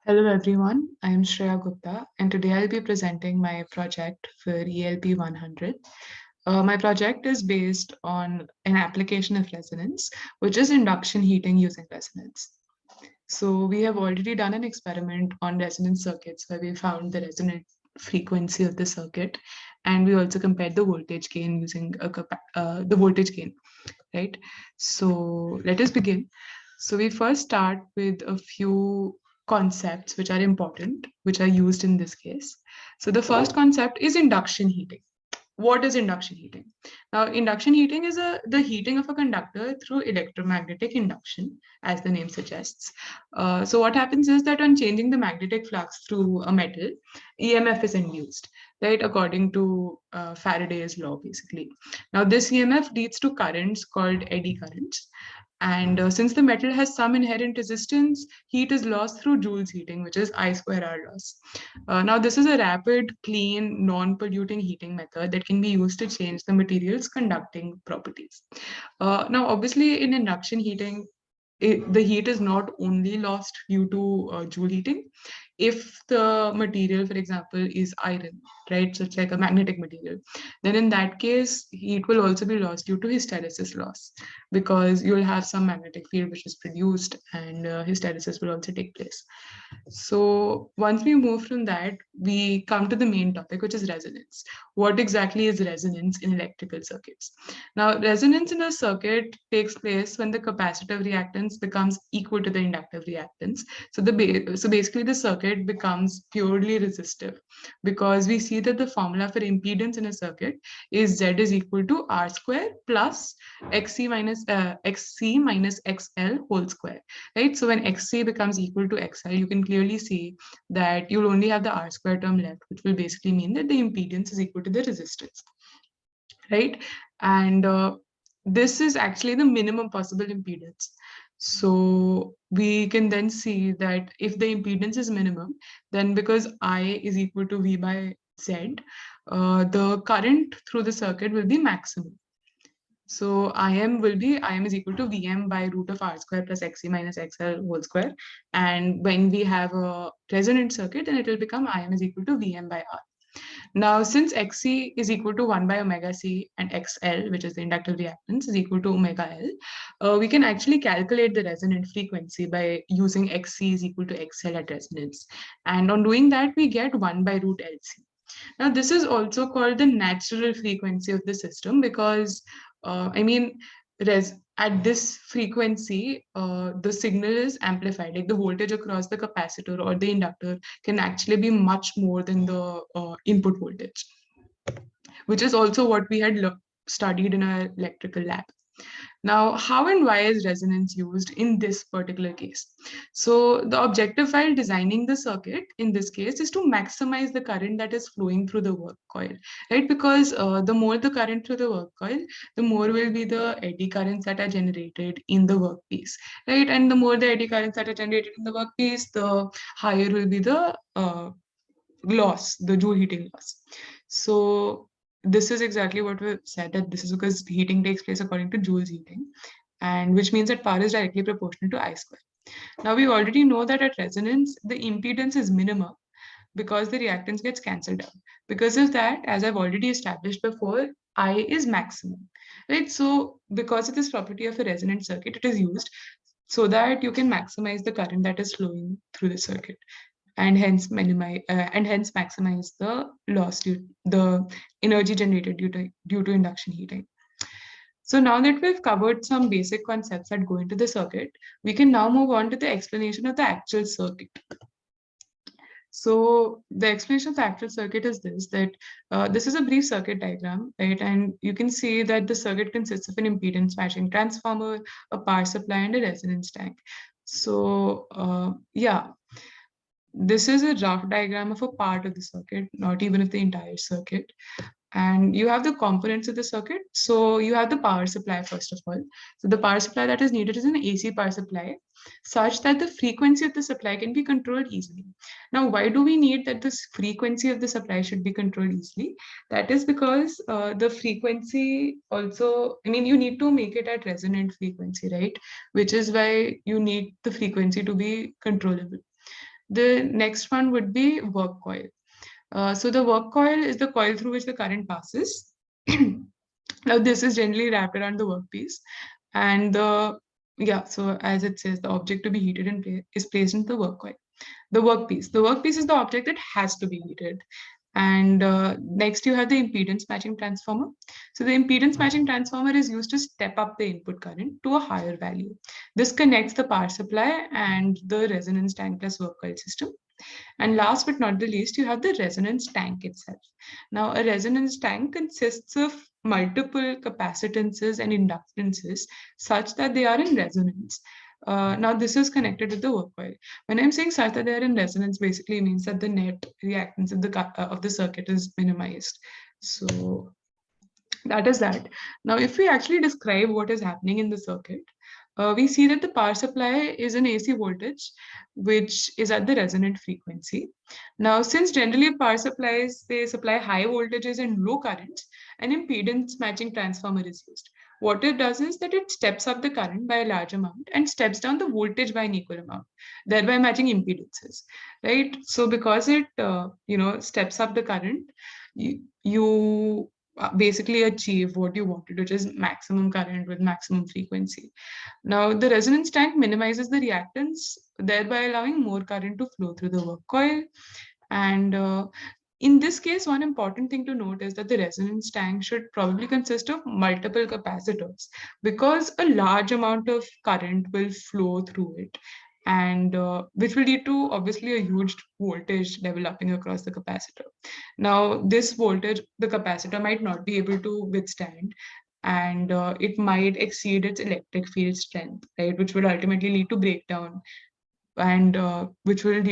Hello everyone, I am Shreya Gupta and today I'll be presenting my project for ELP100. My project is based on an application of resonance, which is induction heating using resonance. So we have already done an experiment on resonance circuits where we found the resonant frequency of the circuit, and we also compared the voltage gain using the voltage gain, right? So let us begin. So we first start with a few concepts which are important, which are used in this case. So the first concept is induction heating. What is induction heating? Now, induction heating is the heating of a conductor through electromagnetic induction, as the name suggests. So what happens is that on changing the magnetic flux through a metal, EMF is induced, right, according to Faraday's law, basically. Now, this EMF leads to currents called eddy currents. And since the metal has some inherent resistance, heat is lost through Joule's heating, which is I square R loss. Now, this is a rapid, clean, non-polluting heating method that can be used to change the material's conducting properties. Now, obviously, in induction heating, the heat is not only lost due to Joule heating. If the material, for example, is iron, right, so it's like a magnetic material, then in that case, heat will also be lost due to hysteresis loss, because you'll have some magnetic field which is produced and hysteresis will also take place. So once we move from that, we come to the main topic, which is resonance. What exactly is resonance in electrical circuits? Now, resonance in a circuit takes place when the capacitive reactance becomes equal to the inductive reactance. So basically the circuit becomes purely resistive, because we see that the formula for impedance in a circuit is Z is equal to R square plus XC minus XL whole square, right? So when XC becomes equal to XL, you can clearly see that you'll only have the R square term left, which will basically mean that the impedance is equal to the resistance, right? And this is actually the minimum possible impedance. So we can then see that if the impedance is minimum, then because I is equal to V by Z, the current through the circuit will be maximum. So Im is equal to Vm by root of R square plus Xc minus XL whole square. And when we have a resonant circuit, then it will become Im is equal to Vm by R. Now, since Xc is equal to 1 by omega C and XL, which is the inductive reactance, is equal to omega L, we can actually calculate the resonant frequency by using Xc is equal to XL at resonance. And on doing that, we get 1 by root LC. Now, this is also called the natural frequency of the system because, I mean, at this frequency, the signal is amplified. Like the voltage across the capacitor or the inductor can actually be much more than the input voltage, which is also what we had studied in our electrical lab. Now, how and why is resonance used in this particular case? So the objective while designing the circuit in this case is to maximize the current that is flowing through the work coil, right? Because the more the current through the work coil, the more will be the eddy currents that are generated in the workpiece, right? And the more the eddy currents that are generated in the workpiece, the higher will be the loss, the Joule heating loss. So this is exactly what we said, that this is because heating takes place according to Joule's heating, and which means that power is directly proportional to I square. Now we already know that at resonance, the impedance is minimum because the reactance gets cancelled out. Because of that, as I've already established before, I is maximum, right? So because of this property of a resonant circuit, it is used so that you can maximize the current that is flowing through the circuit, and hence maximize the the energy generated due to induction heating. So now that we've covered some basic concepts that go into the circuit, we can now move on to the explanation of the actual circuit. So the explanation of the actual circuit is this, that this is a brief circuit diagram, right? And you can see that the circuit consists of an impedance matching transformer, a power supply, and a resonance tank. So yeah, this is a rough diagram of a part of the circuit, not even of the entire circuit. And you have the components of the circuit. So you have the power supply, first of all. So the power supply that is needed is an AC power supply, such that the frequency of the supply can be controlled easily. Now, why do we need that this frequency of the supply should be controlled easily? That is because the frequency also, I mean, you need to make it at resonant frequency, right? Which is why you need the frequency to be controllable. The next one would be work coil. So the work coil is the coil through which the current passes. Now this is generally wrapped around the workpiece, and so as it says, the object to be heated is placed into the work coil. The workpiece. The workpiece is the object that has to be heated. And next, you have the impedance matching transformer. So the impedance matching transformer is used to step up the input current to a higher value. This connects the power supply and the resonance tank plus work coil system. And last but not the least, you have the resonance tank itself. Now, a resonance tank consists of multiple capacitances and inductances such that they are in resonance. Now, this is connected with the work coil. When I'm saying such that they are in resonance, basically means that the net reactance of the circuit is minimized. So that is that. Now, if we actually describe what is happening in the circuit, we see that the power supply is an AC voltage, which is at the resonant frequency. Now, since generally power supplies, they supply high voltages and low currents, an impedance matching transformer is used. What it does is that it steps up the current by a large amount and steps down the voltage by an equal amount, thereby matching impedances, right? So because it, steps up the current, you basically achieve what you wanted, which is maximum current with maximum frequency. Now, the resonance tank minimizes the reactance, thereby allowing more current to flow through the work coil. And in this case, one important thing to note is that the resonance tank should probably consist of multiple capacitors because a large amount of current will flow through it, and which will lead to obviously a huge voltage developing across the capacitor. Now, this voltage, the capacitor might not be able to withstand, and it might exceed its electric field strength, right, which will ultimately lead to breakdown, and which will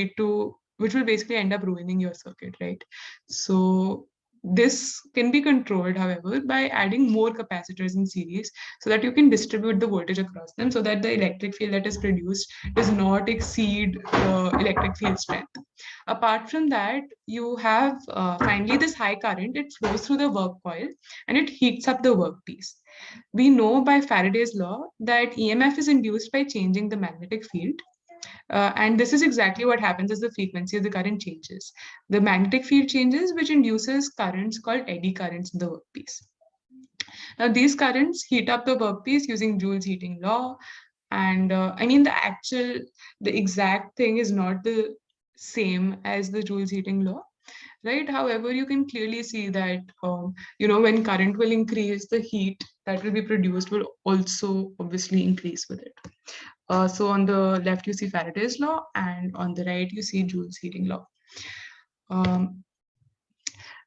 basically end up ruining your circuit, right? So this can be controlled, however, by adding more capacitors in series so that you can distribute the voltage across them so that the electric field that is produced does not exceed the electric field strength. Apart from that, you have finally this high current. It flows through the work coil and it heats up the workpiece. We know by Faraday's law that EMF is induced by changing the magnetic field, and this is exactly what happens as the frequency of the current changes. The magnetic field changes, which induces currents called eddy currents in the workpiece. Now, these currents heat up the workpiece using Joule's heating law. And the exact thing is not the same as the Joule's heating law, right? However, you can clearly see that, when current will increase, the heat that will be produced will also obviously increase with it. So on the left, you see Faraday's law, and on the right, you see Joule's heating law.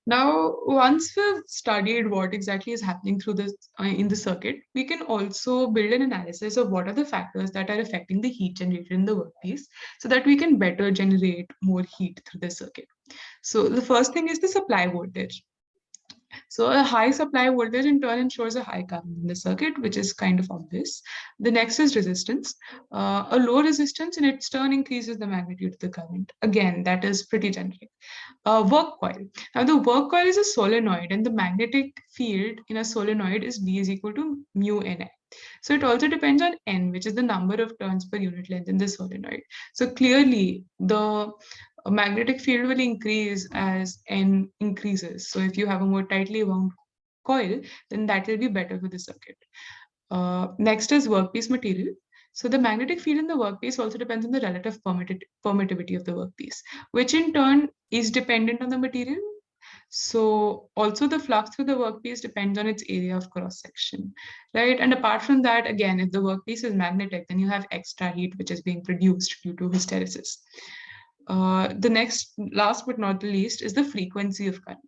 Now, once we've studied what exactly is happening through this in the circuit, we can also build an analysis of what are the factors that are affecting the heat generated in the workpiece so that we can better generate more heat through the circuit. So the first thing is the supply voltage. So a high supply voltage in turn ensures a high current in the circuit, which is kind of obvious. The next is resistance. A low resistance in its turn increases the magnitude of the current. Again, that is pretty generic. Work coil. Now the work coil is a solenoid, and the magnetic field in a solenoid is B is equal to mu Ni. So it also depends on N, which is the number of turns per unit length in the solenoid. So clearly the magnetic field will increase as N increases. So if you have a more tightly wound coil, then that will be better for the circuit. Next is workpiece material. So the magnetic field in the workpiece also depends on the relative permittivity of the workpiece, which in turn is dependent on the material. So also the flux through the workpiece depends on its area of cross section, right? And apart from that, again, if the workpiece is magnetic, then you have extra heat which is being produced due to hysteresis. The next, last but not the least, is the frequency of current.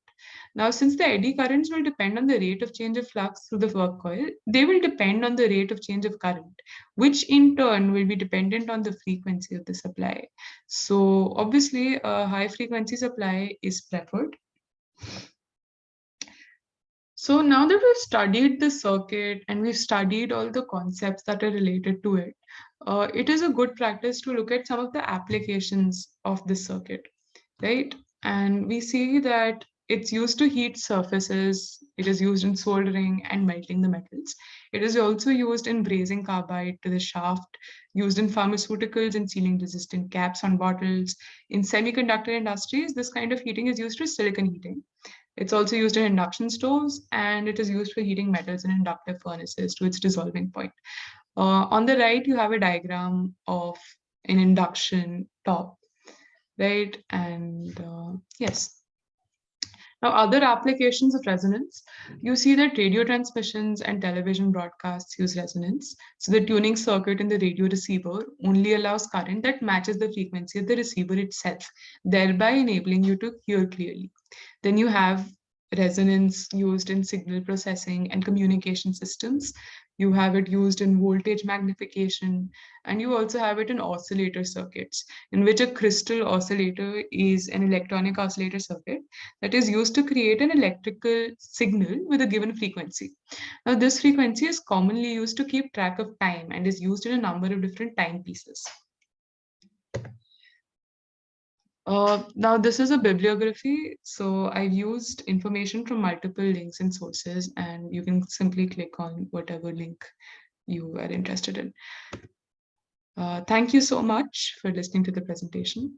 Now, since the eddy currents will depend on the rate of change of flux through the work coil, they will depend on the rate of change of current, which in turn will be dependent on the frequency of the supply. So obviously, a high frequency supply is preferred. So now that we've studied the circuit and we've studied all the concepts that are related to it, it is a good practice to look at some of the applications of this circuit, right? And we see that it's used to heat surfaces. It is used in soldering and melting the metals. It is also used in brazing carbide to the shaft, used in pharmaceuticals and sealing resistant caps on bottles. In semiconductor industries, this kind of heating is used for silicon heating. It's also used in induction stoves, and it is used for heating metals in inductive furnaces to its dissolving point. On the right, you have a diagram of an induction top, right? And yes. Now, other applications of resonance, you see that radio transmissions and television broadcasts use resonance. So the tuning circuit in the radio receiver only allows current that matches the frequency of the receiver itself, thereby enabling you to hear clearly. Then you have resonance used in signal processing and communication systems. You have it used in voltage magnification, and you also have it in oscillator circuits, in which a crystal oscillator is an electronic oscillator circuit that is used to create an electrical signal with a given frequency. Now, this frequency is commonly used to keep track of time and is used in a number of different timepieces. Now, this is a bibliography. So I've used information from multiple links and sources, and you can simply click on whatever link you are interested in. Thank you so much for listening to the presentation.